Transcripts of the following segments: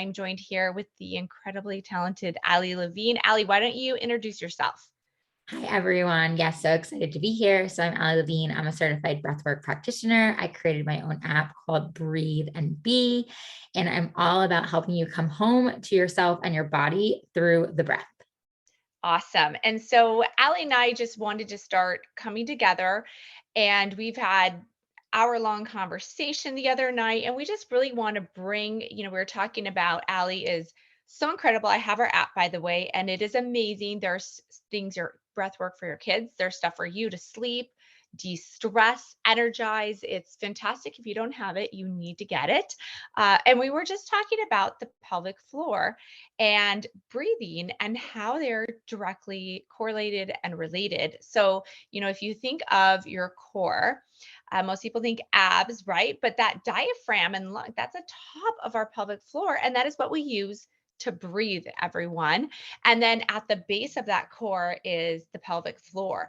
I'm joined here with the incredibly talented Ali Levine. Ali, why don't you introduce yourself? Hi, everyone. Yes, so excited to be here. So I'm Ali Levine. I'm a certified breathwork practitioner. I created my own app called Breathe and Be, and I'm all about helping you come home to yourself and your body through the breath. Awesome. And so Ali and I just wanted to start coming together, and we've had hour-long conversation the other night, and we just really want to bring, we were talking about Ali is so incredible. I have her app, by the way, and it is amazing. There's things, your breath work for your kids. There's stuff for you to sleep, de-stress, energize. It's fantastic. If you don't have it, you need to get it. And we were just talking about the pelvic floor and breathing and how they're directly correlated and related. So, if you think of your core, most people think abs, right? But that diaphragm and lung, that's the top of our pelvic floor. And that is what we use to breathe, everyone. And then at the base of that core is the pelvic floor.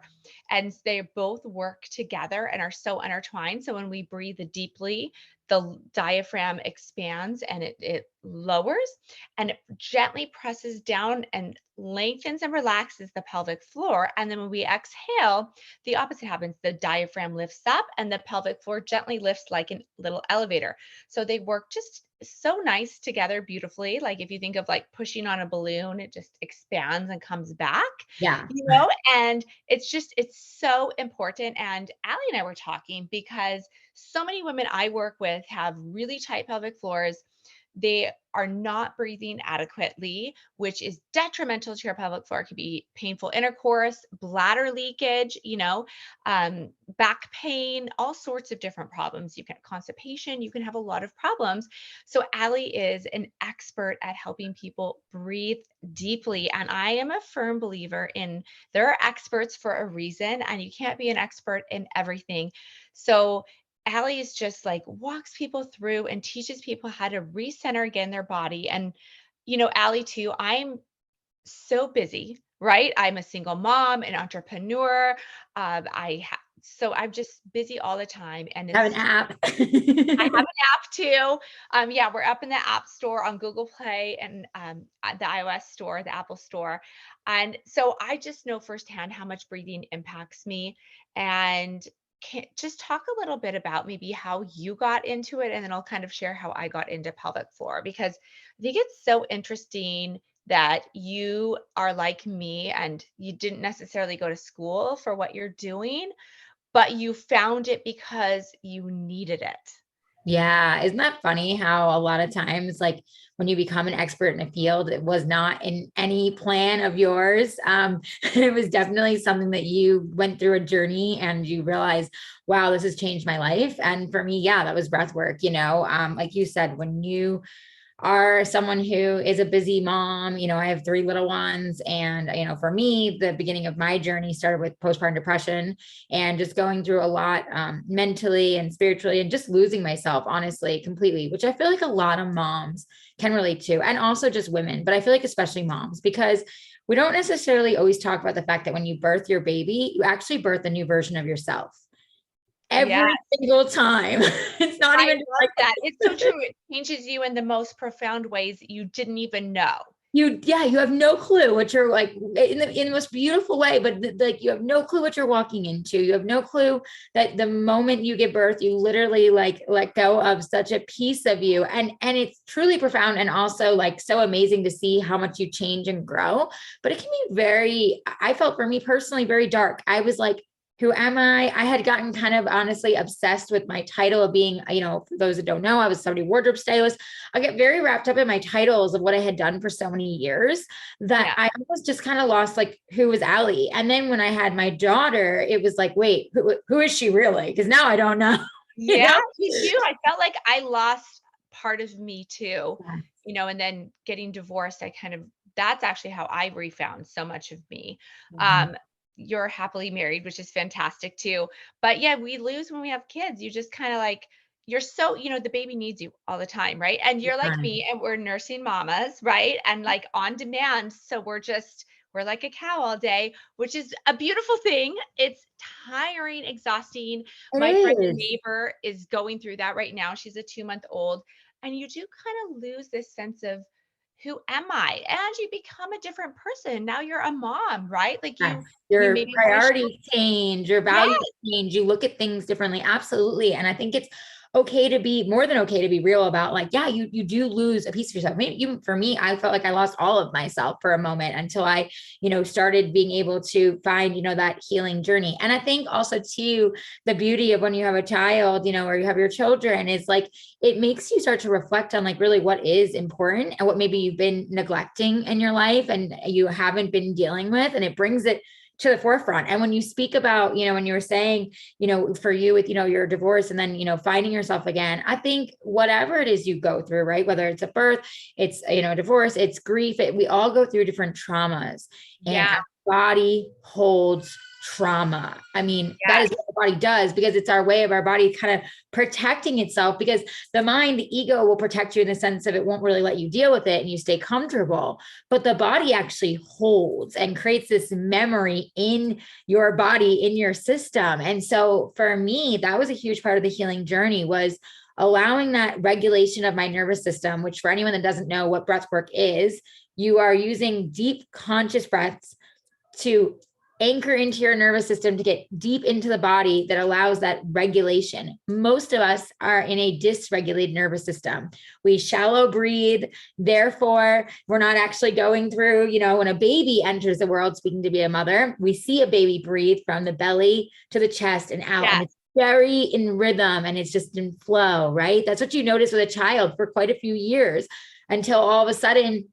And they both work together and are so intertwined. So when we breathe deeply, the diaphragm expands and it lowers and it gently presses down and lengthens and relaxes the pelvic floor. And then when we exhale, the opposite happens. The diaphragm lifts up and the pelvic floor gently lifts like a little elevator. So they work just so nice together beautifully. Like if you think of like pushing on a balloon, it just expands and comes back, Yeah. and it's so important. And Allie and I were talking because so many women I work with have really tight pelvic floors. They are not breathing adequately, which is detrimental to your pelvic floor. It could be painful intercourse, bladder leakage, back pain, all sorts of different problems. You can constipation, you can have a lot of problems. So Allie is an expert at helping people breathe deeply. And I am a firm believer in there are experts for a reason, and you can't be an expert in everything. So Allie is just like walks people through and teaches people how to recenter again their body. And, Allie too, I'm so busy, right? I'm a single mom, an entrepreneur. So I'm just busy all the time. And Have an it's app. I have an app too. Yeah, we're up in the App Store on Google Play and at the iOS store, the Apple Store. And so I just know firsthand how much breathing impacts me. And can just talk a little bit about maybe how you got into it, and then I'll kind of share how I got into pelvic floor because I think it's so interesting that you are like me and you didn't necessarily go to school for what you're doing, but you found it because you needed it. Yeah, isn't that funny how a lot of times, like when you become an expert in a field, it was not in any plan of yours. It was definitely something that you went through a journey and you realized, wow, this has changed my life. And for me, yeah, that was breath work. Like you said, when you are someone who is a busy mom. I have three little ones. And, for me, the beginning of my journey started with postpartum depression and just going through a lot mentally and spiritually and just losing myself, honestly, completely, which I feel like a lot of moms can relate to. And also just women, but I feel like especially moms, because we don't necessarily always talk about the fact that when you birth your baby, you actually birth a new version of yourself Yeah, every single time. It's not I even love that. It's so true. It changes you in the most profound ways that you didn't even know. you have no clue what you're like in the most beautiful way, but like you have no clue what you're walking into. You have no clue that the moment you give birth, you literally like let go of such a piece of you. And it's truly profound and also like so amazing to see how much you change and grow. But it can be I felt for me personally, very dark. I was like, who am I? I had gotten kind of honestly obsessed with my title of being, for those that don't know, I was somebody wardrobe stylist. I get very wrapped up in my titles of what I had done for so many years that Yeah. I was just kind of lost, like, who was Allie? And then when I had my daughter, it was like, wait, who is she really? Because now I don't know. you Yeah, know? me too. I felt like I lost part of me too, and then getting divorced, that's actually how I refound so much of me. Mhm. Um, you're happily married, which is fantastic too. But yeah, we lose when we have kids. You just kind of like, you're so, the baby needs you all the time, right? And you're like me, and we're nursing mamas, right? And like on demand. So we're like a cow all day, which is a beautiful thing. It's tiring, exhausting. It My friend's is. neighbor is going through that right now. She's a 2-month old. and you do kind of lose this sense of who am I? And you become a different person. Now you're a mom, right? Like Yes. you Your maybe want to show. priorities change, your Yeah, values change, you look at things differently. Absolutely. And I think it's okay to be more than okay to be real about like, yeah, you do lose a piece of yourself. Maybe even for me, I felt like I lost all of myself for a moment until I, started being able to find, that healing journey. And I think also too, the beauty of when you have a child, or you have your children is like, it makes you start to reflect on like really what is important and what maybe you've been neglecting in your life and you haven't been dealing with. And it brings it to the forefront. And when you speak about, when you were saying, for you with, your divorce and then, finding yourself again, I think whatever it is you go through, right? Whether it's a birth, it's, divorce, it's grief, we all go through different traumas and yeah, our body holds trauma. I mean, that is yes, what the body does because it's our way of our body kind of protecting itself because the mind, the ego will protect you in the sense of it won't really let you deal with it and you stay comfortable. But the body actually holds and creates this memory in your body, in your system. And so for me, that was a huge part of the healing journey was allowing that regulation of my nervous system, which for anyone that doesn't know what breath work is, you are using deep conscious breaths to anchor into your nervous system to get deep into the body that allows that regulation. Most of us are in a dysregulated nervous system. We shallow breathe. Therefore, we're not actually going through, when a baby enters the world, speaking to be a mother, we see a baby breathe from the belly to the chest and out. yes, And it's very in rhythm and it's just in flow, right? That's what you notice with a child for quite a few years until all of a sudden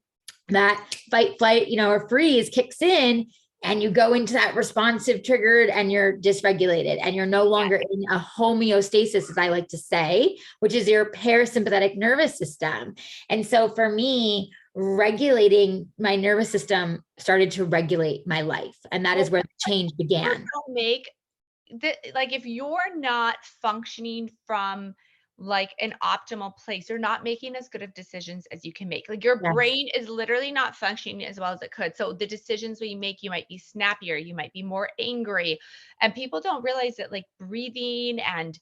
that fight, flight, or freeze kicks in and you go into that responsive triggered and you're dysregulated and you're no yes. longer in a homeostasis, as I like to say, which is your parasympathetic nervous system. And so for me, regulating my nervous system started to regulate my life. And that is Well, where the change people began. don't make like if you're not functioning from like an optimal place, you're not making as good of decisions as you can make. Like your Yes. brain is literally not functioning as well as it could. So the decisions we make, you might be snappier, you might be more angry. And people don't realize that like breathing and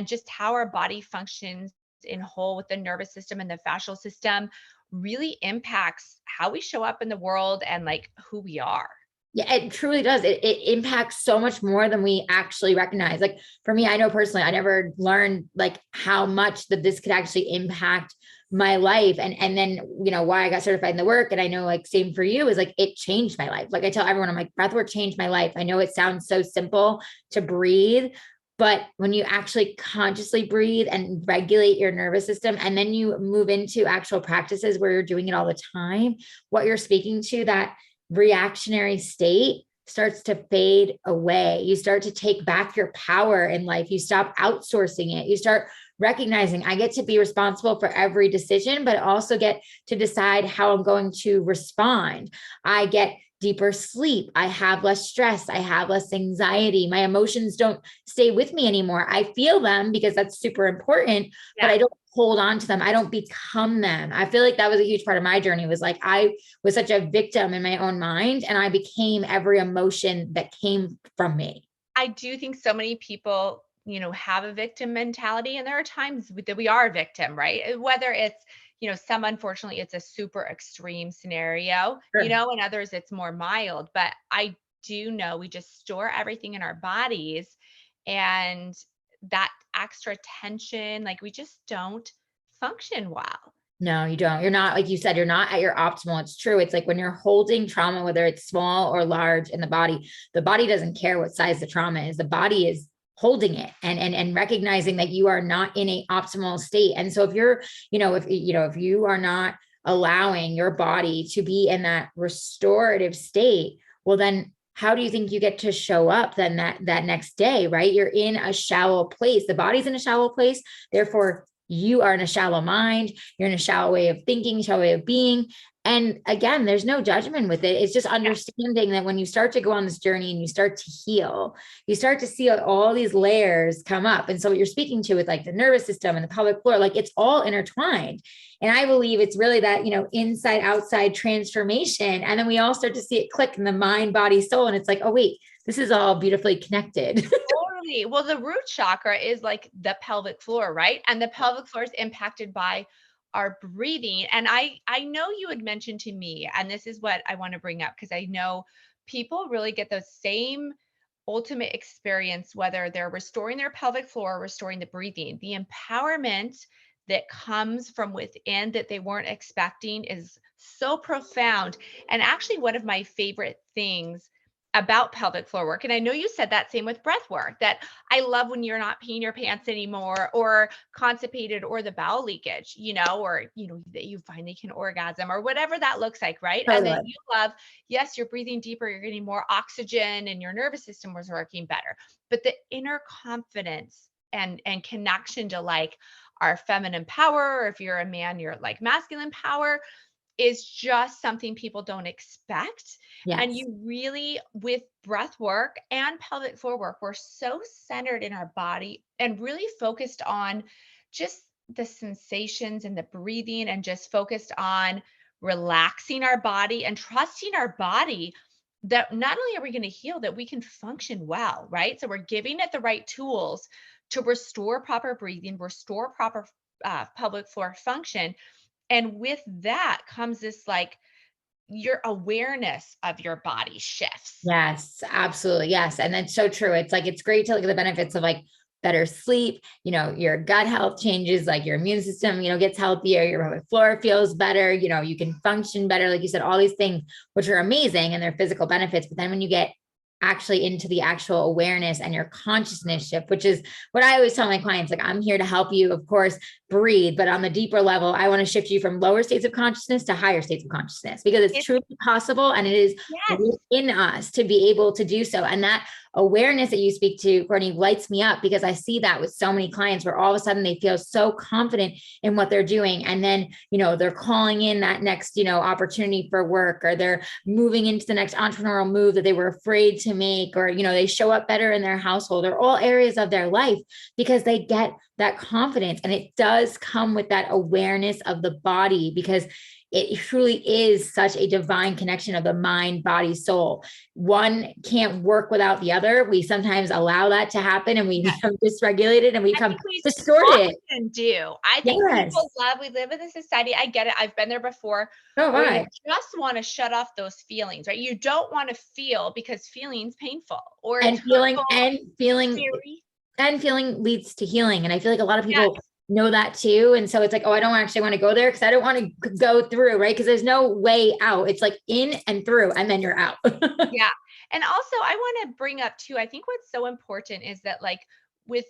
just how our body functions in whole with the nervous system and the fascial system really impacts how we show up in the world and like who we are. Yeah, it truly does. It impacts so much more than we actually recognize. Like for me, I know personally, I never learned like how much that this could actually impact my life. And then, why I got certified in the work. And I know like same for you is like, it changed my life. Like I tell everyone, I'm like, breathwork changed my life. I know it sounds so simple to breathe, but when you actually consciously breathe and regulate your nervous system, and then you move into actual practices where you're doing it all the time, what you're speaking to, that reactionary state starts to fade away. You start to take back your power in life. You stop outsourcing it. You start recognizing I get to be responsible for every decision, but also get to decide how I'm going to respond. I get deeper sleep. I have less stress. I have less anxiety. My emotions don't stay with me anymore. I feel them because that's super important, but Yeah. I don't hold on to them. I don't become them. I feel like that was a huge part of my journey was like, I was such a victim in my own mind and I became every emotion that came from me. I do think so many people, have a victim mentality, and there are times that we are a victim, right? Whether it's, some unfortunately it's a super extreme scenario, Sure. and others it's more mild. But I do know we just store everything in our bodies, and that extra tension, like we just don't function well. No, you don't. You're not, like you said, you're not at your optimal. It's true. It's like when you're holding trauma, whether it's small or large in the body doesn't care what size the trauma is. The body is holding it and recognizing that you are not in a optimal state. And so if you're, if you are not allowing your body to be in that restorative state, well, then how do you think you get to show up then that next day, right? You're in a shallow place. The body's in a shallow place. Therefore, you are in a shallow mind, you're in a shallow way of thinking, shallow way of being. And again, there's no judgment with it. It's just understanding that when you start to go on this journey and you start to heal, you start to see all these layers come up. And so what you're speaking to with like the nervous system and the pelvic floor, like it's all intertwined. And I believe it's really that, inside outside transformation. And then we all start to see it click in the mind, body, soul. And it's like, oh, wait, this is all beautifully connected. Totally. Well, the root chakra is like the pelvic floor, right? And the pelvic floor is impacted by our breathing. And I know you had mentioned to me, and this is what I want to bring up because I know people really get the same ultimate experience, whether they're restoring their pelvic floor or restoring the breathing. The empowerment that comes from within that they weren't expecting is so profound. And actually, one of my favorite things about pelvic floor work, and I know you said that same with breath work, that I love when you're not peeing your pants anymore or constipated or the bowel leakage, or, that you finally can orgasm or whatever that looks like, right? And then Totally. you love, yes, you're breathing deeper, you're getting more oxygen and your nervous system was working better. But the inner confidence and connection to like our feminine power, or if you're a man, you're like masculine power, is just something people don't expect. And Yes. you really, with breath work and pelvic floor work, we're so centered in our body and really focused on just the sensations and the breathing and just focused on relaxing our body and trusting our body that not only are we going to heal, that we can function well, right? So we're giving it the right tools to restore proper breathing, restore proper pelvic floor function. And with that comes this like your awareness of your body shifts. Yes, absolutely. Yes. And that's so true. It's like, it's great to look at the benefits of like better sleep, your gut health changes, like your immune system, gets healthier, your pelvic floor feels better, you can function better. Like you said, all these things, which are amazing and they're physical benefits. But then when you get actually into the actual awareness and your consciousness shift, which is what I always tell my clients, like, I'm here to help you, of course, breathe, but on the deeper level, I want to shift you from lower states of consciousness to higher states of consciousness, because it's It's truly possible and it is yes. in us to be able to do so. And that awareness that you speak to, Courtney, lights me up, because I see that with so many clients where all of a sudden they feel so confident in what they're doing. And then, they're calling in that next, opportunity for work, or they're moving into the next entrepreneurial move that they were afraid to make, or, they show up better in their household or all areas of their life because they get that confidence. And it does come with that awareness of the body, because it truly is such a divine connection of the mind, body, soul. One can't work without the other. We sometimes allow that to happen and we Yes. become dysregulated and we I become think we distorted. often do. I think people Yes. we live in a society. I get it. I've been there before Oh, where you right. just want to shut off those feelings, right? You don't want to feel because feeling's painful or it's And feeling hurtful, and feeling scary. and feeling leads to healing. And I feel like a lot of Yes. people know that too. And so it's like, oh, I don't actually want to go there because I don't want to go through, right? Because there's no way out. It's like in and through, and then you're out. Yeah. And also, I want to bring up too, I think what's so important is that like with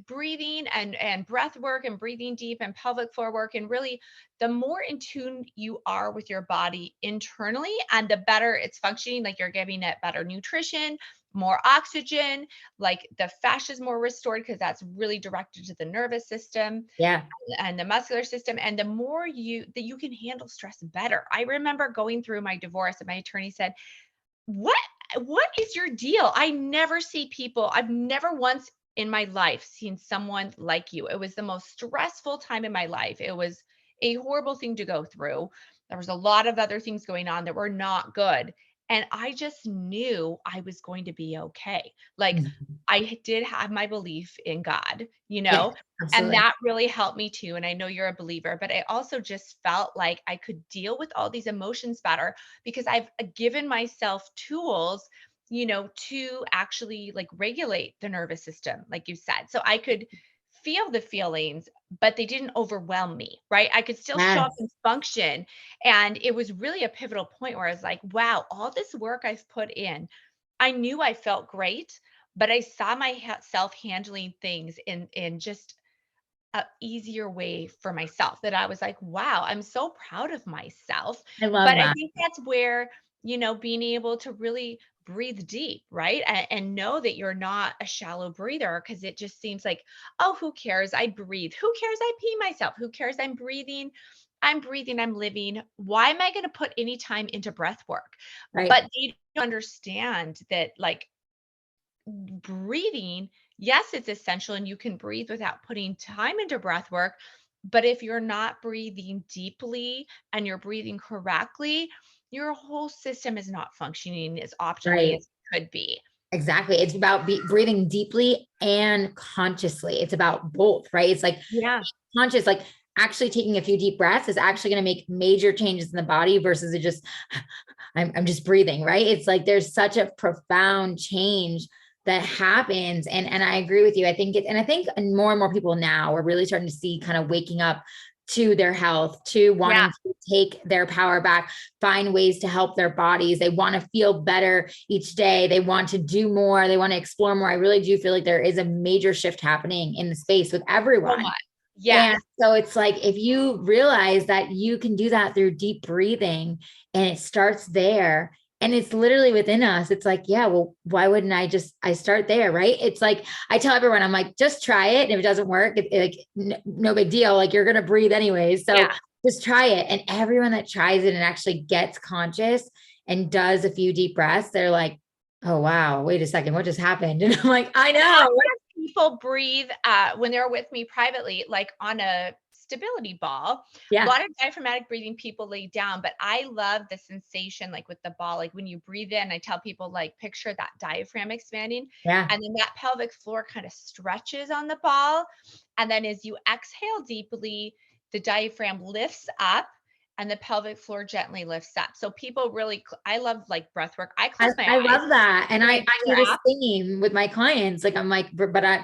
breathing and breath work and breathing deep and pelvic floor work, and really the more in tune you are with your body internally and the better it's functioning, like you're giving it better nutrition, more oxygen, like the fascia is more restored because that's really directed to the nervous system Yeah. and the muscular system, and the more you can handle stress better. I remember going through my divorce and my attorney said, what what is your deal? I never see people. I've never once in my life seen someone like you. It was the most stressful time in my life. It was a horrible thing to go through. There was a lot of other things going on that were not good. And I just knew I was going to be okay. Like Mhm. I did have my belief in God, Yeah, and absolutely. that really helped me too. And I know you're a believer, but I also just felt like I could deal with all these emotions better because I've given myself tools, to actually like regulate the nervous system, like you said. So I could feel the feelings, but they didn't overwhelm me, right? I could still show up Yes. and function. And it was really a pivotal point where I was like, wow, all this work I've put in, I knew I felt great, but I saw myself handling things in just a easier way for myself, that I was like, "Wow, I'm so proud of myself." I love But I that. think that's where, being able to really breathe deep, right? And know that you're not a shallow breather because it just seems like, "Oh, who cares? I breathe. Who cares? I pee myself. Who cares? I'm breathing. I'm breathing. I'm living. Why am I going to put any time into breath work?" Right. But they don't understand that like breathing, yes, it's essential and you can breathe without putting time into breath work. But if you're not breathing deeply and you're breathing correctly, your whole system is not functioning as optimally Right. as it could be. Exactly. It's about breathing deeply and consciously. It's about both, right? It's like Yeah. conscious, like actually taking a few deep breaths is actually going to make major changes in the body versus it just, I'm just breathing, right? It's like, there's such a profound change that happens. And I agree with you. I think and I think more and more people now are really starting to see kind of waking up to their health, to Yeah. wanting to take their power back, find ways to help their bodies. They want to feel better each day. They want to do more. They want to explore more. I really do feel like there is a major shift happening in the space with So everyone. much. Yes. And so it's like, if you realize that you can do that through deep breathing and it starts there and it's literally within us, it's like, yeah, well, why wouldn't I start there, right? It's like, I tell everyone, I'm like, just try it. And if it doesn't work, no big deal. Like, you're going to breathe anyways. So Yeah. just try it. And everyone that tries it and actually gets conscious and does a few deep breaths, they're like, oh, wow, wait a second, what just happened? And I'm like, I know. People breathe when they're with me privately, like on a stability ball. A Yeah. lot of diaphragmatic breathing, people lay down, but I love the sensation, like with the ball, like when you breathe in, I tell people, like, picture that diaphragm expanding, Yeah. and then that pelvic floor kind of stretches on the ball. And then as you exhale deeply, the diaphragm lifts up and the pelvic floor gently lifts up. So people really, I love like breath work. I close my I eyes love that. And when I I do do your the app. same with my clients. Like, I'm like,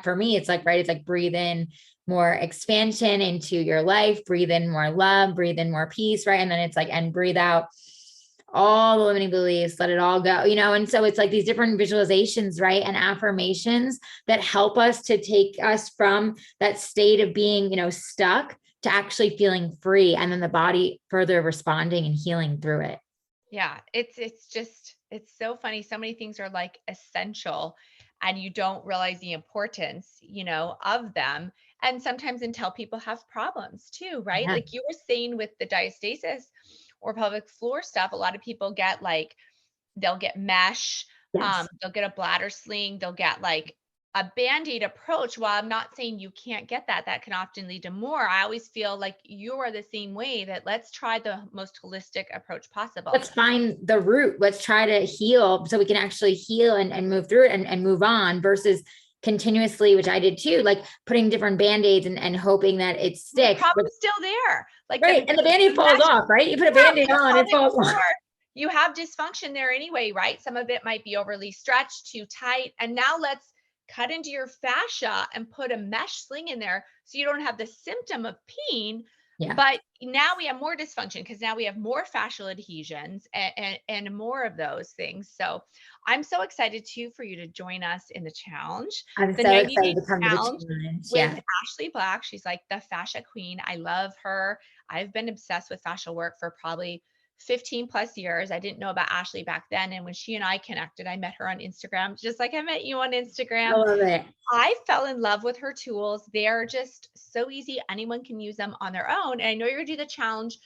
for me, it's like, right. It's like, breathe in more expansion into your life, breathe in more love, breathe in more peace. Right. And then it's like, and breathe out all the limiting beliefs, let it all go, And so it's like these different visualizations, right? And affirmations that help us to take us from that state of being, stuck to actually feeling free. And then the body further responding and healing through it. Yeah, it's just it's so funny. So many things are like essential and you don't realize the importance, of them. And sometimes until people have problems too, right? Yeah. Like you were saying with the diastasis or pelvic floor stuff, a lot of people get like they'll get mesh, Yes. they'll get a bladder sling, they'll get like a band-aid approach. While I'm not saying you can't get that, that can often lead to more. I always feel like you are the same way, that let's try the most holistic approach possible. Let's find the root. Let's try to heal so we can actually heal and move through it and move on versus continuously, which I did too, like putting different band-aids and hoping that it The sticks. But problem's still there. Like right. And the band-aid falls mesh, off, right? You put a yeah, band-aid the on, it pelvic falls floor, off. you have dysfunction there anyway, right? Some of it might be overly stretched, too tight. And now let's cut into your fascia and put a mesh sling in there so you don't have the symptom of pain. Yeah. But now we have more dysfunction because now we have more fascial adhesions and more of those things. So I'm so excited too for you to join us in the challenge, I'm the so 90-day excited to come to the challenge challenge. with Yeah. Ashley Black. She's like the fascia queen. I love her. I've been obsessed with fascial work for probably 15 plus years. I didn't know about Ashley back then. And when she and I connected, I met her on Instagram, just like I met you on I Instagram. love it. I fell in love with her tools. They're just so easy. Anyone can use them on their own. And I know you're going to do the challenge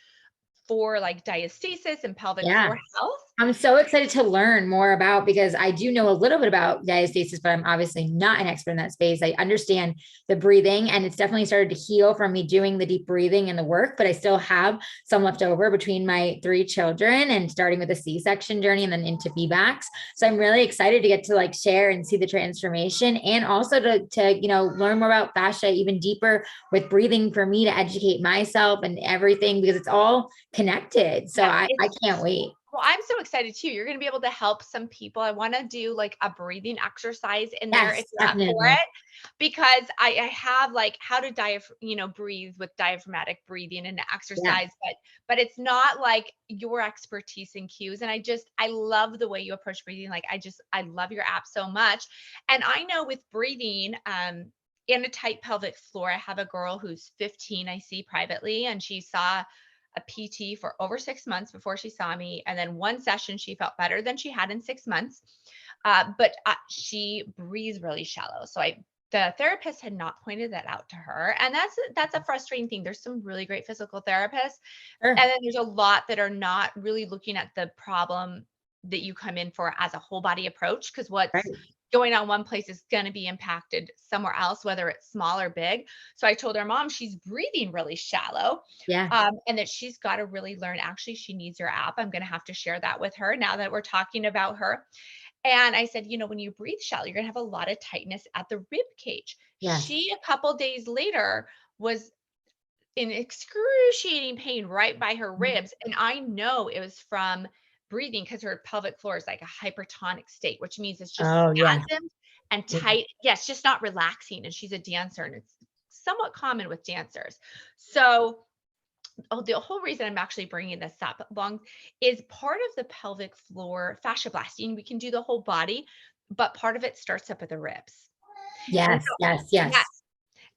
for like diastasis and pelvic Yeah. floor health. I'm so excited to learn more about, because I do know a little bit about diastasis, but I'm obviously not an expert in that space. I understand the breathing, and it's definitely started to heal from me doing the deep breathing and the work, but I still have some left over between my 3 children and starting with a C-section journey and then into VBACs. So I'm really excited to get to like share and see the transformation, and also to learn more about fascia even deeper with breathing for me to educate myself and everything, because it's all connected. So Yeah, I can't wait. well, I'm so excited too. You're going to be able to help some people. I want to do like a breathing exercise in there Yes, if you're up for definitely. it, because I have like how to breathe with diaphragmatic breathing and Yeah. exercise, but it's not like your expertise and cues. And I love the way you approach breathing. Like I love your app so much. And I know with breathing, in a tight pelvic floor, I have a girl who's 15 I see privately, and she saw a PT for over 6 months before she saw me. And then one session, she felt better than she had in 6 months. But she breathes really shallow. The therapist had not pointed that out to her. And that's a frustrating thing. There's some really great physical therapists. Sure. And then there's a lot that are not really looking at the problem that you come in for as a whole body approach, because what's Right. going on one place is going to be impacted somewhere else, whether it's small or big. So I told her mom she's breathing really shallow, Yeah. and that she's got to really learn. Actually, she needs your app. I'm going to have to share that with her now that we're talking about her. And I said, when you breathe shallow, you're going to have a lot of tightness at the rib cage. Yes. She, a couple days later, was in excruciating pain right by her Mhm. ribs, and I know it was from breathing because her pelvic floor is like a hypertonic state, which means it's just Oh, yeah. spasmed and Yeah. tight. Yeah, it's just not relaxing, and she's a dancer, and it's somewhat common with dancers. So, the whole reason I'm actually bringing this up long is part of the pelvic floor fascia blasting. We can do the whole body, but part of it starts up at the ribs. And Yes, so, yes, yes. yes.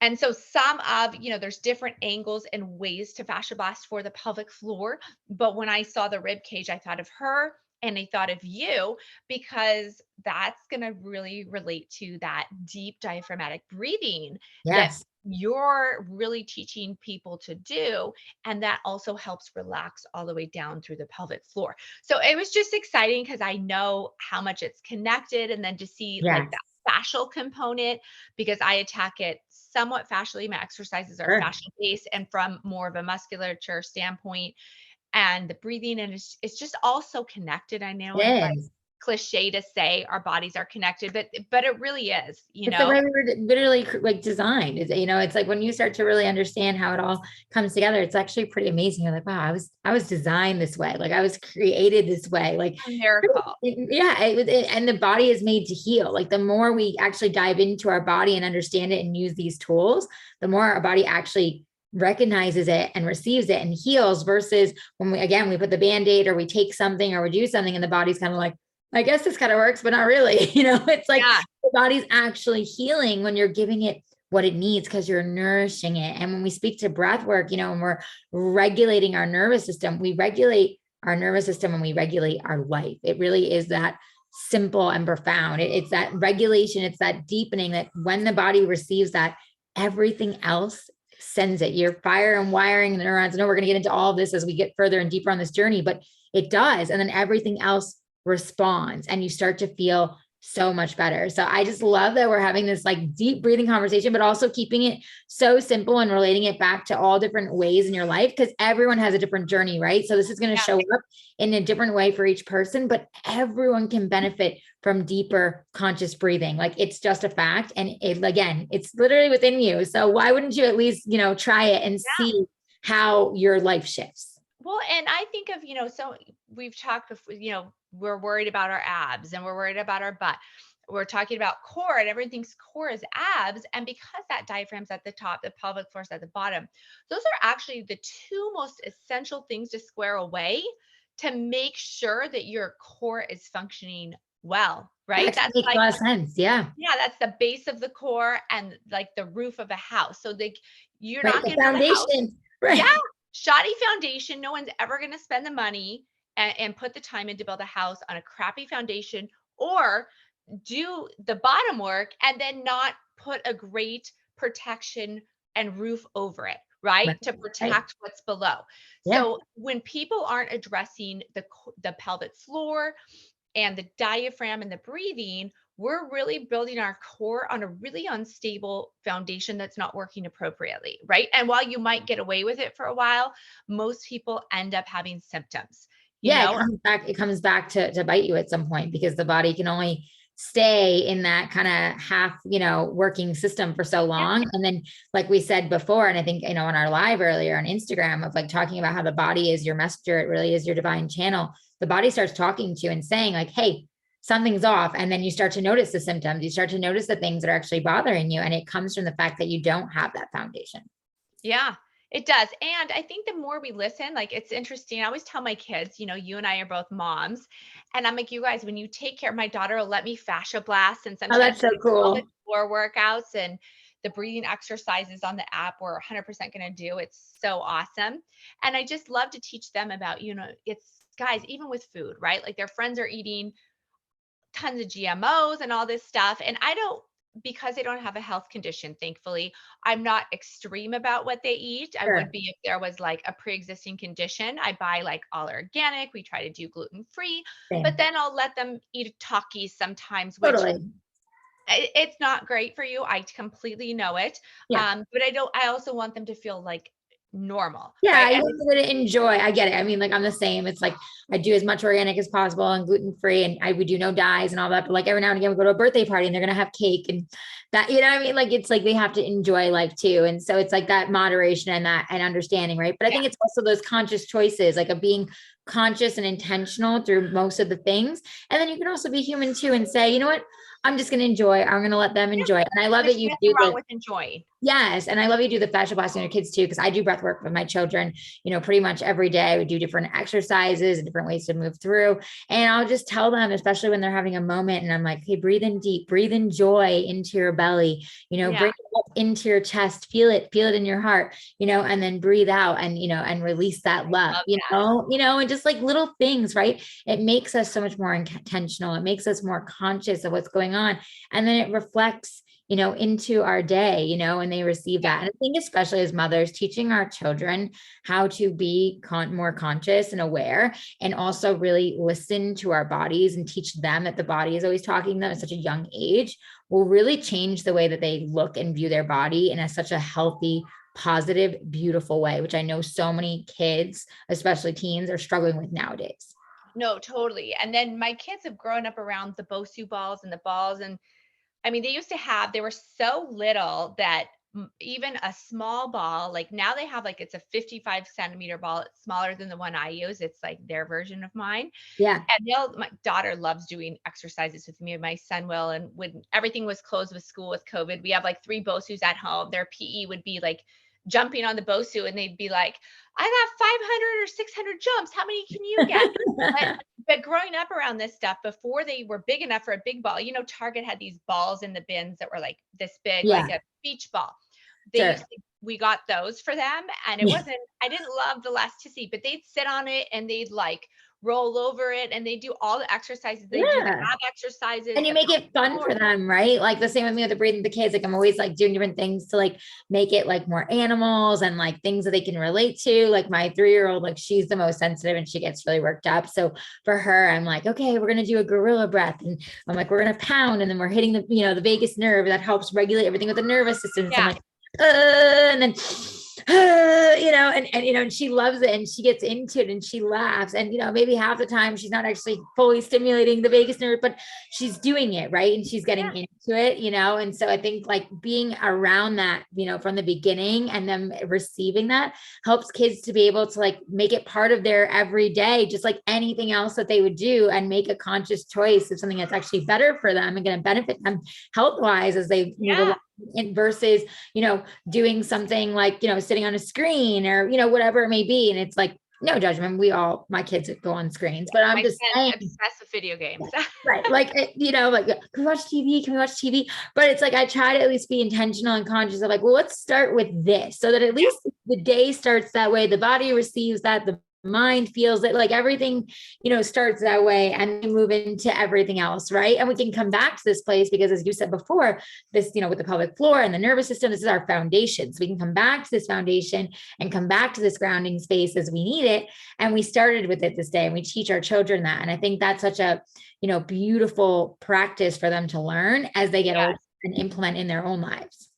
And so some of, there's different angles and ways to fascia blast for the pelvic floor. But when I saw the rib cage, I thought of her and I thought of you because that's going to really relate to that deep diaphragmatic breathing that Yes. you're really teaching people to do. And that also helps relax all the way down through the pelvic floor. So it was just exciting because I know how much it's connected. And then to see like Yes. that fascial component because I attack it somewhat fascially. My exercises are Sure. fascial based and from more of a musculature standpoint and the breathing and it's just all so connected. I know it's like It is. cliche to say our bodies are connected, but it really is, It's the way we were literally like designed. It's like when you start to really understand how it all comes together, it's actually pretty amazing. You're like, wow, I was designed this way. Like I was created this way. Like, a miracle. yeah, and the body is made to heal. Like the more we actually dive into our body and understand it and use these tools, the more our body actually recognizes it and receives it and heals versus when we put the band-aid or we take something or we do something and the body's kind of like, I guess this kind of works, but not really. It's like Yeah. the body's actually healing when you're giving it what it needs because you're nourishing it. And when we speak to breath work, when we're regulating our nervous system, we regulate our nervous system and we regulate our life. It really is that simple and profound. It's that regulation, it's that deepening that when the body receives that, everything else sends it. You're fire and wiring the neurons. I know we're going to get into all of this as we get further and deeper on this journey, but it does. And then everything else responds and you start to feel so much better. So I just love that we're having this like deep breathing conversation, but also keeping it so simple and relating it back to all different ways in your life because everyone has a different journey, right? So this is going to Yeah. show up in a different way for each person, but everyone can benefit from deeper conscious breathing. Like it's just a fact. And again, it's literally within you. So why wouldn't you at least, try it and see how your life shifts? Well, and I think of, so we've talked before, we're worried about our abs and we're worried about our butt. We're talking about core and everything's core is abs. And because that diaphragm's at the top, the pelvic floor is at the bottom, those are actually the two most essential things to square away to make sure that your core is functioning well, That right? actually That's makes a like, lot of sense. Yeah. yeah, that's the base of the core and like the roof of a house. So you're Right. not The going to build a house. foundation. Yeah, Right. shoddy foundation. No one's ever going to spend the money and put the time in to build a house on a crappy foundation or do the bottom work and then not put a great protection and roof over it, right? Right. To Right. protect what's below. Yeah. So when people aren't addressing the pelvic floor and the diaphragm and the breathing, we're really building our core on a really unstable foundation that's not working appropriately, right? And while you might get away with it for a while, most people end up having symptoms, you Yeah. It know? comes back, it comes back to bite you at some point because the body can only stay in that kind of half, working system for so Yeah. long. And then, like we said before, and I think, on our live earlier on Instagram of like talking about how the body is your messenger, it really is your divine channel. The body starts talking to you and saying, like, hey, something's off. And then you start to notice the symptoms, you start to notice the things that are actually bothering you. And it comes from the fact that you don't have that foundation. Yeah, it does. And I think the more we listen, like it's interesting. I always tell my kids, you and I are both moms. And I'm like, you guys, when you take care, my daughter will let me fascia blast. And Oh, sometimes that's we so do all the cool. core workouts and the breathing exercises on the app we're 100% going to do. It's so awesome. And I just love to teach them about, it's guys, even with food, right? Like their friends are eating tons of GMOs and all this stuff. And I don't, because I don't have a health condition, thankfully, I'm not extreme about what they eat. I would Sure. be if there was like a pre-existing condition. I buy like all organic. We try to do gluten free, but Same. then I'll let them eat Takis sometimes, which Totally. it's not great for you. I completely know it. Yeah. But I don't. I also want them to feel like normal, Yeah, right? you And have to enjoy. I get it. I mean, like I'm the same. It's like I do as much organic as possible and gluten free, and we do no dyes and all that. But like every now and again, we go to a birthday party and they're gonna have cake and that. You know what I mean? Like it's like they have to enjoy life too, and so it's like that moderation and that and understanding, right? But I yeah, think it's also those conscious choices, like of being conscious and intentional through most of the things, and then you can also be human too and say, you know what? I'm just going to enjoy. I'm going to let them yeah, enjoy. And I love there's that you nothing do wrong the with enjoying. Yes. And I love you do the fascia blasting on your kids too, because I do breath work with my children, pretty much every day. We do different exercises and different ways to move through. And I'll just tell them, especially when they're having a moment, and I'm like, hey, breathe in deep, breathe in joy into your belly, Yeah, bring it up into your chest, feel it in your heart, and then breathe out and release that I love, love that. and just like little things, right? It makes us so much more intentional. It makes us more conscious of what's going on. And then it reflects into our day, and they receive Yeah, that. And I think, especially as mothers, teaching our children how to be more conscious and aware, and also really listen to our bodies and teach them that the body is always talking to them at such a young age will really change the way that they look and view their body in such a healthy, positive, beautiful way, which I know so many kids, especially teens, are struggling with nowadays. no, totally. And then my kids have grown up around the Bosu balls and the balls, and I mean, they were so little that even a small ball, like now they have like it's a 55 centimeter ball. It's smaller than the one I use. It's like their version of mine. Yeah. And my daughter loves doing exercises with me, and my son will. And when everything was closed with school with COVID, we have like 3 Bosus at home. Their PE would be like jumping on the Bosu, and they'd be like, I got 500 or 600 jumps. How many can you get? But but growing up around this stuff, before they were big enough for a big ball, Target had these balls in the bins that were like this big, like Yeah. a beach ball. Sure. We got those for them, and Yeah. I didn't love the elasticity, but they'd sit on it and they'd like roll over it, and they do all the exercises. They do the Yeah. ab exercises, And you the make it pelvic fun floor. for them, right? Like the same with me with the breathing the kids. Like I'm always like doing different things to like make it like more animals and like things that they can relate to. Like my 3-year-old, like she's the most sensitive and she gets really worked up. So for her, I'm like, okay, we're gonna do a gorilla breath. And I'm like, we're gonna pound and then we're hitting the vagus nerve that helps regulate everything with the nervous system. So I'm Yeah, like, and then and she loves it and she gets into it and she laughs. And maybe half the time she's not actually fully stimulating the vagus nerve, but she's doing it right and she's getting yeah, into it. And so I think like being around that, from the beginning and them receiving that helps kids to be able to like make it part of their everyday, just like anything else that they would do, and make a conscious choice of something that's actually better for them and going to benefit them health wise as they move yeah, along, versus doing something like sitting on a screen or whatever it may be. And it's like, no judgment, my kids go on screens, but I'm my just son's saying, obsessed with video games. right, like like, can we watch TV, but it's like I try to at least be intentional and conscious of like, well, let's start with this, so that at Yeah, least the day starts that way, the body receives that, the mind feels it, like everything starts that way, and we move into everything else, right? And we can come back to this place because, as you said before, this with the pelvic floor and the nervous system, this is our foundation. So we can come back to this foundation and come back to this grounding space as we need it. And we started with it this day, and we teach our children that. And I think that's such a beautiful practice for them to learn as they get older yeah. and implement in their own lives.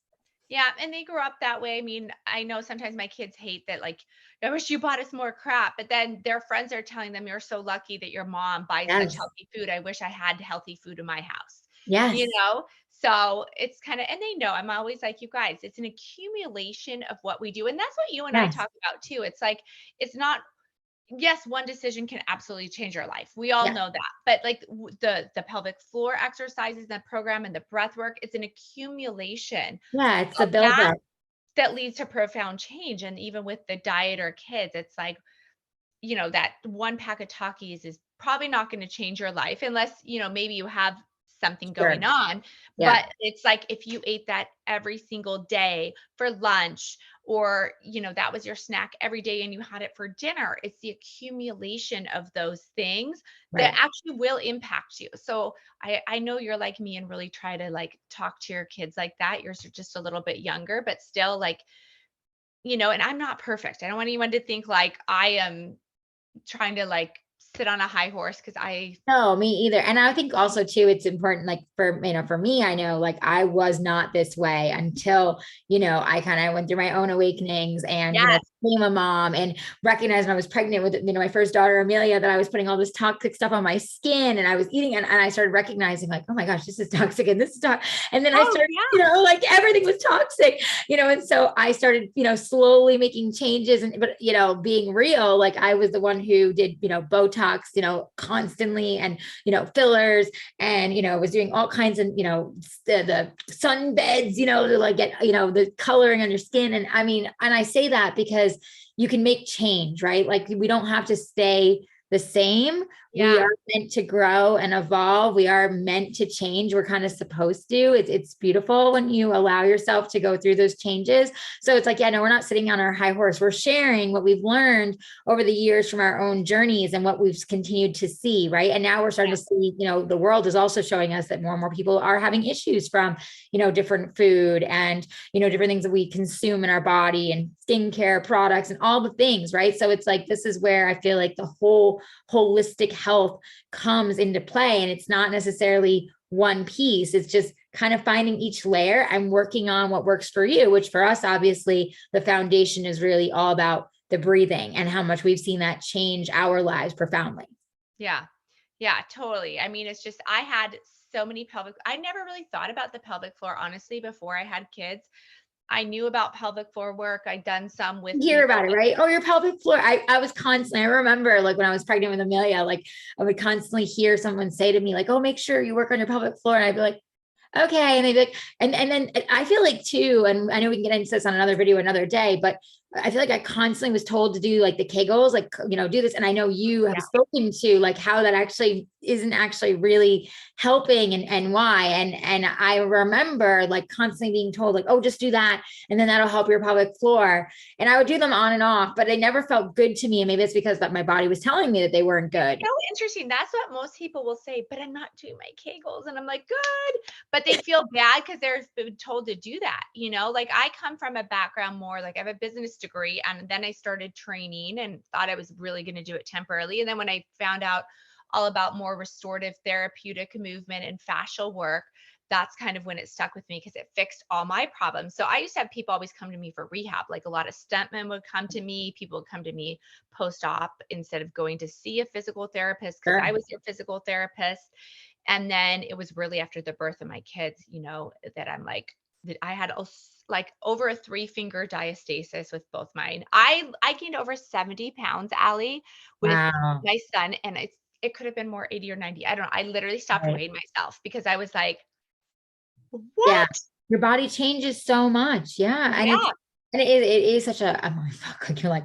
Yeah, and they grew up that way. I mean, I know sometimes my kids hate that, like, I wish you bought us more crap, but then their friends are telling them, you're so lucky that your mom buys such Yes. healthy food. I wish I had healthy food in my house, you Yes. know? So it's kind of, and they know I'm always like, you guys, it's an accumulation of what we do. And that's what you and I Yes. talk about too. It's like, it's not, yes, one decision can absolutely change your life. We all Yeah. know that. But like the pelvic floor exercises, the program and the breath work, it's an accumulation Yeah. It's a of that buildup. that leads to profound change. And even with the diet or kids, it's like, that one pack of Takis is probably not going to change your life unless, maybe you have something going Sure. on. Yeah. But it's like if you ate that every single day for lunch, or, that was your snack every day and you had it for dinner, it's the accumulation of those things that Right. actually will impact you. So I know you're like me and really try to like talk to your kids like that. Yours are just a little bit younger, but still like, and I'm not perfect. I don't want anyone to think like I am trying to like sit on a high horse because I No, me either. And I think also too, it's important, like for me, I know like I was not this way until, I kind of went through my own awakenings and, yes, became a mom and recognized when I was pregnant with, my first daughter, Amelia, that I was putting all this toxic stuff on my skin and I was eating and I started recognizing like, oh my gosh, this is toxic and this is toxic. And then I Oh, started, yeah. like everything was toxic, and so I started, slowly making changes but, being real, like I was the one who did, Botox, constantly and, fillers and, was doing all kinds of, the sunbeds, to like get, the coloring on your skin. And I mean, and I say that because you can make change, right? Like we don't have to stay the same. We Yeah. are meant to grow and evolve. We are meant to change. We're kind of supposed to. It's beautiful when you allow yourself to go through those changes. So it's like, yeah, no, we're not sitting on our high horse. We're sharing what we've learned over the years from our own journeys and what we've continued to see, right? And now we're starting to see, the world is also showing us that more and more people are having issues from, different food and, different things that we consume in our body and skincare products and all the things, right? So it's like, this is where I feel like the whole holistic health comes into play. And it's not necessarily one piece. It's just kind of finding each layer and working on what works for you, which for us, obviously, the foundation is really all about the breathing and how much we've seen that change our lives profoundly. Yeah. Yeah, totally. I mean, it's just, I had so many I never really thought about the pelvic floor, honestly, before I had kids. I knew about pelvic floor work. I'd done some with Hear people. about it, right? Oh, your pelvic floor. I was constantly, I remember like when I was pregnant with Amelia, like I would constantly hear someone say to me, like, oh, make sure you work on your pelvic floor. And I'd be like, okay. And they'd be like, and then I feel like too, and I know we can get into this on another video another day, but I feel like I constantly was told to do like the Kegels, like, do this. And I know you have Yeah. spoken to like how that actually isn't actually really helping and why. And I remember like constantly being told like, oh, just do that. And then that'll help your pelvic floor. And I would do them on and off, but they never felt good to me. And maybe it's because that my body was telling me that they weren't good. So interesting. That's what most people will say, but I'm not doing my Kegels. And I'm like, good. But they feel bad because they're been told to do that. Like I come from a background more like I have a business degree and then I started training and thought I was really going to do it temporarily. And then when I found out all about more restorative therapeutic movement and fascial work, that's kind of when it stuck with me because it fixed all my problems. So I used to have people always come to me for rehab. Like a lot of stuntmen would come to me, people would come to me post-op instead of going to see a physical therapist because I Sure. was their physical therapist. And then it was really after the birth of my kids, that I'm like, that I had like over a 3-finger diastasis with both mine. I gained over 70 pounds, Allie, with Wow. my son, and it could have been more 80 or 90. I don't know. I literally stopped Right. weighing myself because I was like, Yeah. what? Your body changes so much. Yeah. Yeah. It is such a, I'm like, fuck, like you're like,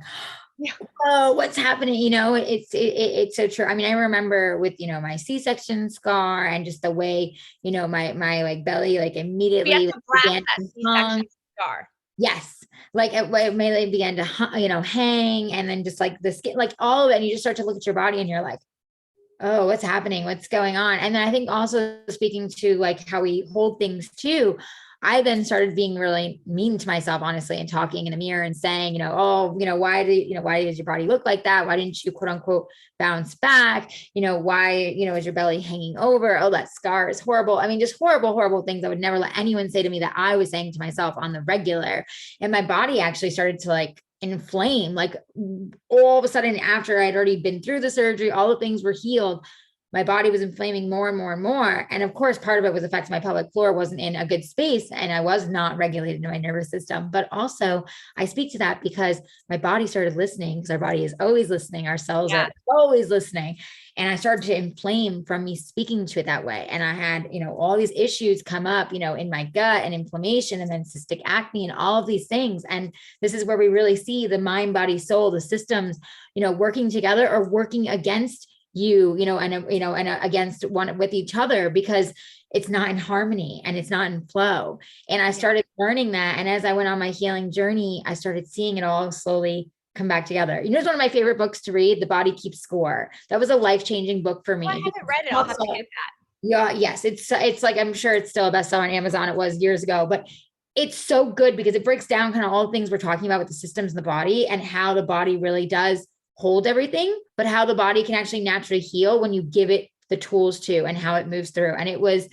Yeah. oh, what's happening? It's so true. I mean, I remember with, my C-section scar and just the way, my like belly, like We have immediately to blast began that to C-section hung. scar. Yes. Like it immediately began to, hang and then just like the skin, like all of it. And you just start to look at your body and you're like, oh, what's happening? What's going on? And then I think also speaking to like how we hold things too, I then started being really mean to myself, honestly, and talking in the mirror and saying, oh, why does your body look like that? Why didn't you quote unquote bounce back? Why, is your belly hanging over? Oh, that scar is horrible. I mean, just horrible, horrible things I would never let anyone say to me that I was saying to myself on the regular. And my body actually started to like inflame, like all of a sudden after I'd already been through the surgery, all the things were healed, my body was inflaming more and more and more. And of course, part of it was the fact my pelvic floor wasn't in a good space and I was not regulated in my nervous system. But also I speak to that because my body started listening, because our body is always listening. Our cells Yeah. are always listening. And I started to inflame from me speaking to it that way. And I had, all these issues come up, in my gut and inflammation and then cystic acne and all of these things. And this is where we really see the mind, body, soul, the systems, working together or working against and against one with each other, because it's not in harmony and it's not in flow. And I started learning that. And as I went on my healing journey, I started seeing it all slowly come back together. It's one of my favorite books to read, The Body Keeps Score. That was a life-changing book for Oh, I me. haven't read it. I'll have to get that. Yeah, yes, it's like, I'm sure it's still a bestseller on Amazon. It was years ago, but it's so good because it breaks down kind of all the things we're talking about with the systems in the body and how the body really does hold everything, but how the body can actually naturally heal when you give it the tools to and how it moves through. And it was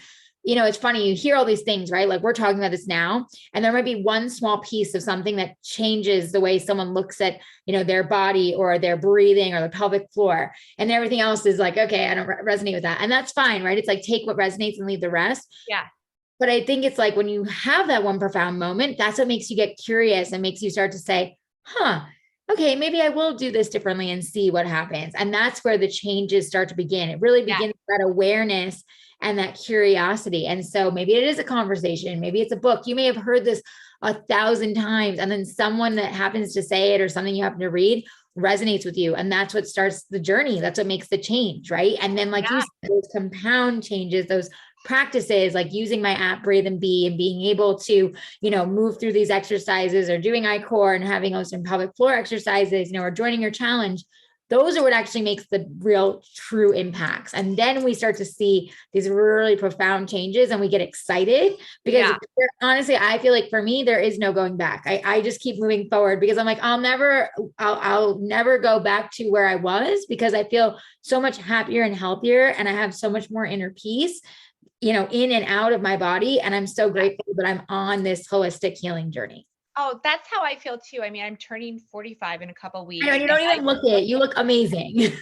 it's funny, you hear all these things, right? Like we're talking about this now, and there might be one small piece of something that changes the way someone looks at, their body or their breathing or the pelvic floor, and everything else is like, okay, I don't resonate with that. And that's fine, right? It's like, take what resonates and leave the rest. Yeah. But I think it's like when you have that one profound moment, that's what makes you get curious and makes you start to say, okay, maybe I will do this differently and see what happens. And that's where the changes start to begin. It really begins with that awareness and that curiosity. And so maybe it is a conversation, maybe it's a book. You may have heard this 1,000 times, and then someone that happens to say it or something you happen to read resonates with you. And that's what starts the journey. That's what makes the change, right? And then, like you said, those compound changes, those practices, like using my app Breathe and Be, and being able to, move through these exercises, or doing iCore and having those some pelvic floor exercises, or joining your challenge. Those are what actually makes the real true impacts. And then we start to see these really profound changes, and we get excited because honestly, I feel like for me, there is no going back. I just keep moving forward, because I'm like, I'll never go back to where I was, because I feel so much happier and healthier. And I have so much more inner peace, in and out of my body. And I'm so grateful that I'm on this holistic healing journey. Oh, that's how I feel too. I mean, I'm turning 45 in a couple of weeks. I know, you don't even look it. You look amazing.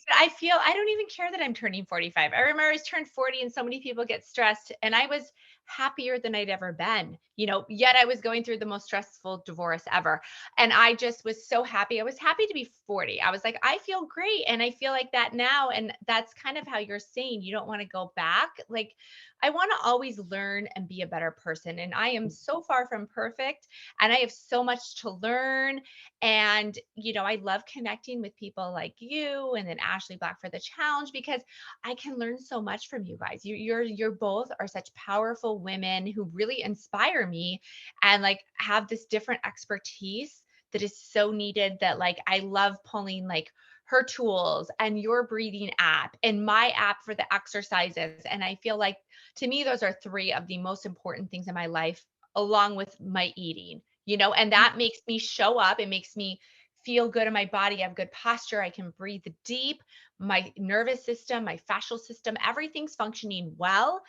I don't even care that I'm turning 45. I remember I was turned 40 and so many people get stressed, and I was happier than I'd ever been, yet I was going through the most stressful divorce ever. And I just was so happy. I was happy to be 40. I was like, I feel great. And I feel like that now. And that's kind of how you're saying you don't want to go back. Like, I want to always learn and be a better person. And I am so far from perfect, and I have so much to learn. And, I love connecting with people like you and then Ashley Black for the challenge, because I can learn so much from you guys. You're both are such powerful women who really inspire me, and like have this different expertise that is so needed, that like I love pulling like her tools and your breathing app and my app for the exercises. And I feel like, to me, those are three of the most important things in my life, along with my eating, and that makes me show up. It makes me feel good in my body. I have good posture. I can breathe deep. My nervous system, my fascial system, everything's functioning well.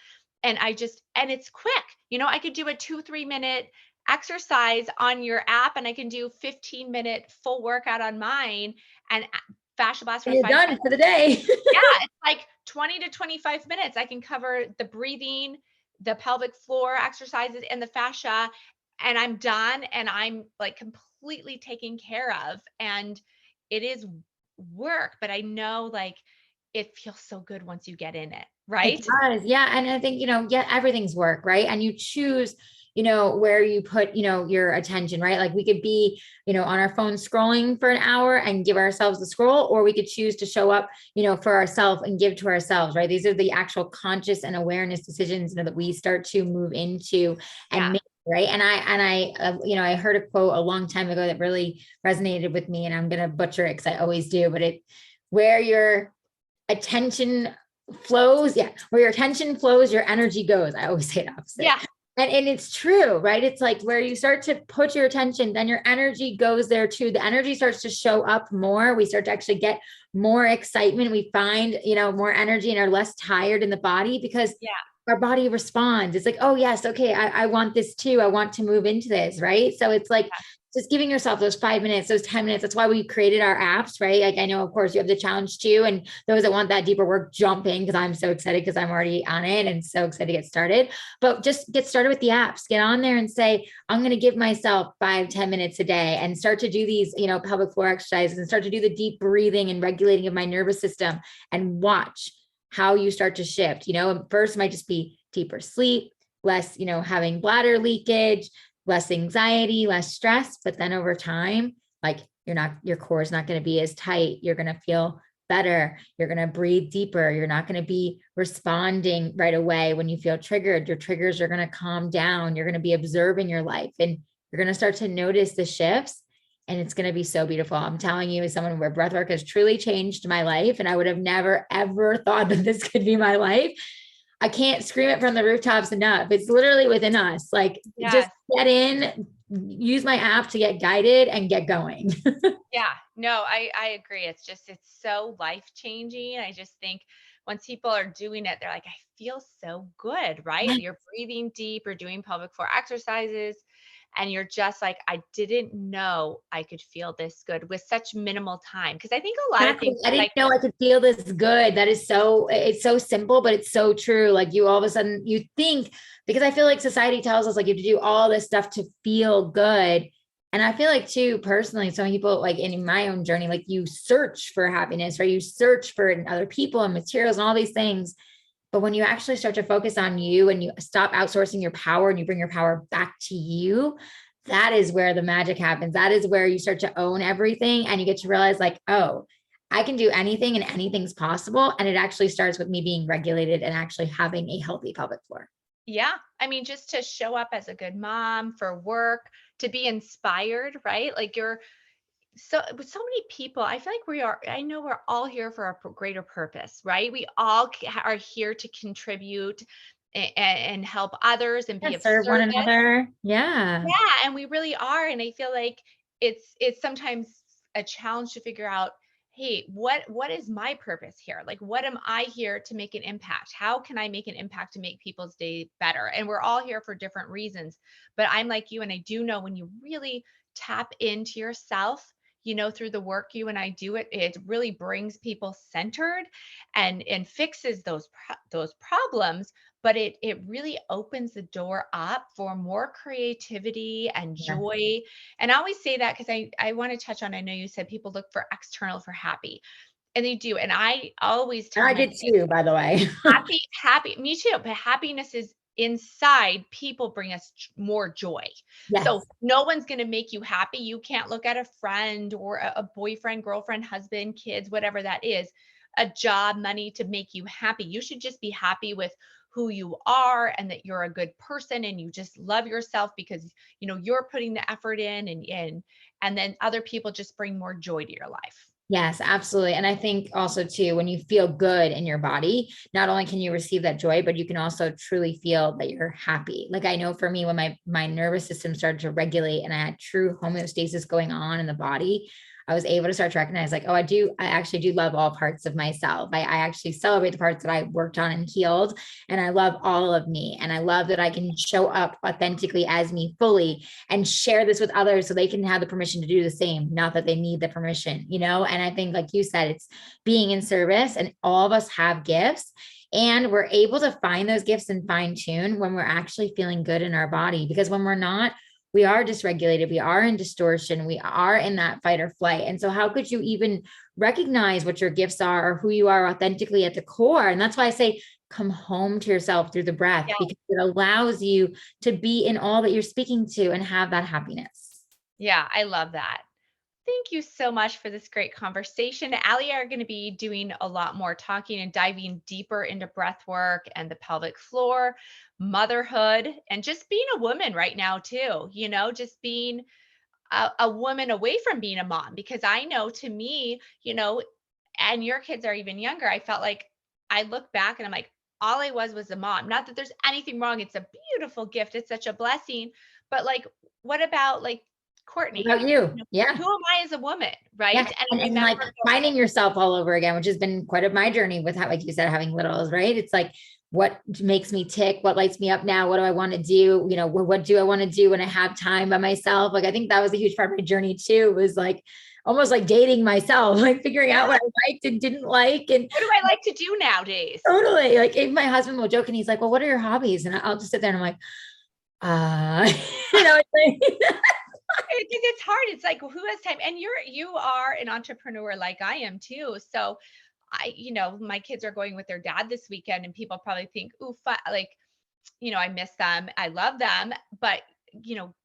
And and it's quick. I could do a 2-3 minute exercise on your app, and I can do 15-minute full workout on mine, and fascia blast for You're 5 done minutes. for the day. Yeah, it's like 20 to 25 minutes. I can cover the breathing, the pelvic floor exercises, and the fascia, and I'm done. And I'm like completely taken care of. And it is work, but I know like it feels so good once you get in it, It right? does. Yeah. And I think, everything's work, right? And you choose, where you put, your attention, right? Like we could be, on our phone scrolling for an hour and give ourselves the scroll, or we could choose to show up, for ourselves and give to ourselves, right? These are the actual conscious and awareness decisions, that we start to move into and make. Right. And I heard a quote a long time ago that really resonated with me, and I'm going to butcher it because I always do, but where your attention flows, where your attention flows, your energy goes. I always say it opposite. Yeah. And it's true, right? It's like where you start to put your attention, then your energy goes there too. The energy starts to show up more. We start to actually get more excitement. We find, more energy and are less tired in the body, because our body responds. It's like, oh yes, okay, I want this too. I want to move into this, right? So it's like just giving yourself those 5 minutes, those 10 minutes. That's why we created our apps, right? Like I know, of course, you have the challenge too. And those that want that deeper work, jump in, because I'm so excited, because I'm already on it and so excited to get started. But just get started with the apps. Get on there and say, I'm going to give myself 5-10 minutes a day, and start to do these, pelvic floor exercises, and start to do the deep breathing and regulating of my nervous system, and watch how you start to shift. First it might just be deeper sleep, less, having bladder leakage, less anxiety, less stress. But then over time, like your core is not going to be as tight. You're going to feel better. You're going to breathe deeper. You're not going to be responding right away when you feel triggered. Your triggers are going to calm down. You're going to be observing your life, and you're going to start to notice the shifts. And it's going to be so beautiful. I'm telling you, as someone where breathwork has truly changed my life, and I would have never, ever thought that this could be my life. I can't scream it from the rooftops enough. It's literally within us. Like, just get in, use my app to get guided and get going. Yeah, no, I agree. It's so life changing. I just think once people are doing it, they're like, I feel so good, right? You're breathing deep, you're doing pelvic floor exercises, and you're just like, I didn't know I could feel this good with such minimal time. Cause I think a lot of Exactly. things I didn't like, know I could feel this good. That is so, it's so simple, but it's so true. Like you all of a sudden you think, because I feel like society tells us like you have to do all this stuff to feel good. And I feel like too, personally, some people like in my own journey, like you search for happiness or you search for it in other people and materials and all these things. But when you actually start to focus on you and you stop outsourcing your power and you bring your power back to you, that is where the magic happens. That is where you start to own everything and you get to realize, like, oh, I can do anything and anything's possible. And it actually starts with me being regulated and actually having a healthy pelvic floor. yeah, I mean, just to show up as a good mom for work, to be inspired, right? Like you're so with so many people, I feel like I know we're all here for a greater purpose, right? We all are here to contribute and help others and Yeah, be of serve one service. another. Yeah. Yeah, and we really are, and I feel like it's sometimes a challenge to figure out, hey, what is my purpose here? Like what am I here to make an impact? How can I make an impact to make people's day better? And we're all here for different reasons. But I'm like you and I do know when you really tap into yourself, through the work you and I do, it really brings people centered and fixes those problems, but it really opens the door up for more creativity and Yeah. joy. And I always say that because I want to touch on, I know you said people look for external for happy, and they do. And I always And tell I my did kids, too, by the way. happy, me too, but happiness is inside. People bring us more joy. So Yes. no one's going to make you happy. You can't look at a friend or a boyfriend, girlfriend, husband, kids, whatever that is, a job, money to make you happy. You should just be happy with who you are and that you're a good person and you just love yourself because you're putting the effort in, and then other people just bring more joy to your life. Yes, absolutely. And I think also too, when you feel good in your body, not only can you receive that joy, but you can also truly feel that you're happy. Like I know for me, when my nervous system started to regulate and I had true homeostasis going on in the body, I was able to start to recognize like, oh, I actually do love all parts of myself. I actually celebrate the parts that I worked on and healed. And I love all of me. And I love that I can show up authentically as me fully and share this with others so they can have the permission to do the same, not that they need the permission. And I think, like you said, it's being in service, and all of us have gifts. And we're able to find those gifts and fine tune when we're actually feeling good in our body. Because when we're not, we are dysregulated, we are in distortion, we are in that fight or flight. And so, how could you even recognize what your gifts are or who you are authentically at the core? And that's why I say, come home to yourself through the breath, Yeah. because it allows you to be in all that you're speaking to and have that happiness. Yeah, I love that. Thank you so much for this great conversation. Ali are going to be doing a lot more talking and diving deeper into breath work and the pelvic floor, motherhood, and just being a woman right now, too. Just being a woman away from being a mom. Because I know to me, and your kids are even younger, I felt like I look back and I'm like, all I was a mom. Not that there's anything wrong. It's a beautiful gift. It's such a blessing. But like, what about like What Courtney? about you? Yeah. Who am I as a woman, right? Yeah. And I And remember like finding yourself all over again, which has been quite of my journey with how, like you said, having littles, right? It's like, what makes me tick? What lights me up now? What do I want to do? What do I want to do when I have time by myself? Like, I think that was a huge part of my journey too, was like almost like dating myself, like figuring out yeah, what I liked and didn't like. And what do I like to do nowadays? totally like, even my husband will joke and he's like, well, what are your hobbies? And I'll just sit there and I'm like, it's like, It's hard. It's like, who has time? And you are an entrepreneur like I am too. So my kids are going with their dad this weekend, and people probably think, ooh, like, I miss them. I love them. But,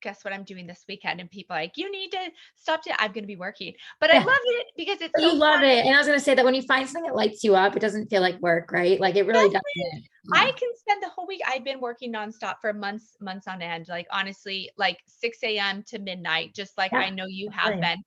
guess what I'm doing this weekend? And people are like, you need to stop I'm going to be working. But I love yeah. it because it's You so love fun. it. And I was going to say that when you find something that lights you up, it doesn't feel like work, right? Like it really doesn't. Yeah. I can spend the whole week. I've been working nonstop for months on end. Like honestly, like 6 a.m. to midnight, just like Yeah. I know you I feel have you. been,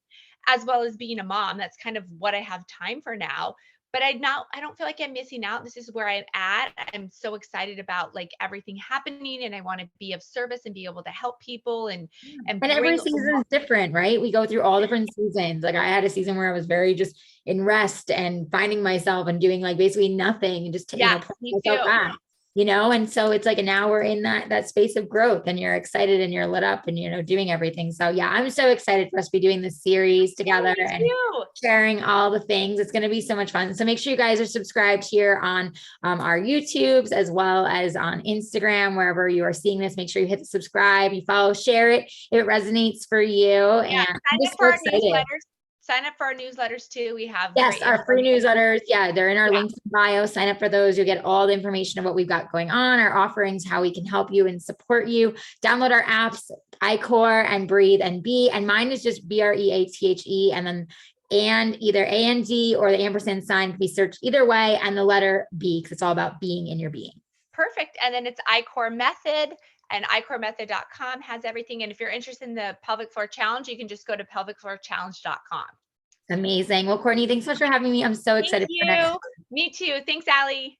as well as being a mom. That's kind of what I have time for now. but I don't feel like I'm missing out. This is where I'm at. I'm so excited about like everything happening, and I want to be of service and be able to help people and And every bring season is different, right? We go through all different seasons. Like I had a season where I was very just in rest and finding myself and doing like basically nothing and just, yes, pulling me myself too. back, and so it's like now we're in that space of growth and you're excited and you're lit up and, doing everything. So yeah, I'm so excited for us to be doing this series Yeah, together me and too. sharing all the things. It's going to be so much fun. So make sure you guys are subscribed here on our YouTubes as well as on Instagram, wherever you are seeing this. Make sure you hit the subscribe, you follow, share it if it resonates for you. Yeah, And I'm sign up just for so our excited. newsletters. Sign up for our newsletters too. We have Yes, great our free information. newsletters. Yeah, they're in our Yeah. links in bio. Sign up for those. You'll get all the information of what we've got going on, our offerings, how we can help you and support you. Download our apps, iCore and Breathe and Be. And mine is just BREATHE and then and either AND or the ampersand sign can be searched either way, and the letter B, because it's all about being in your being. Perfect. And then it's iCore Method, and icoremethod.com has everything. And if you're interested in the pelvic floor challenge, you can just go to pelvicfloorchallenge.com. Amazing. Well, Courtney, thanks so much for having me. I'm so Thank excited for next. you. Me too. Thanks, Allie.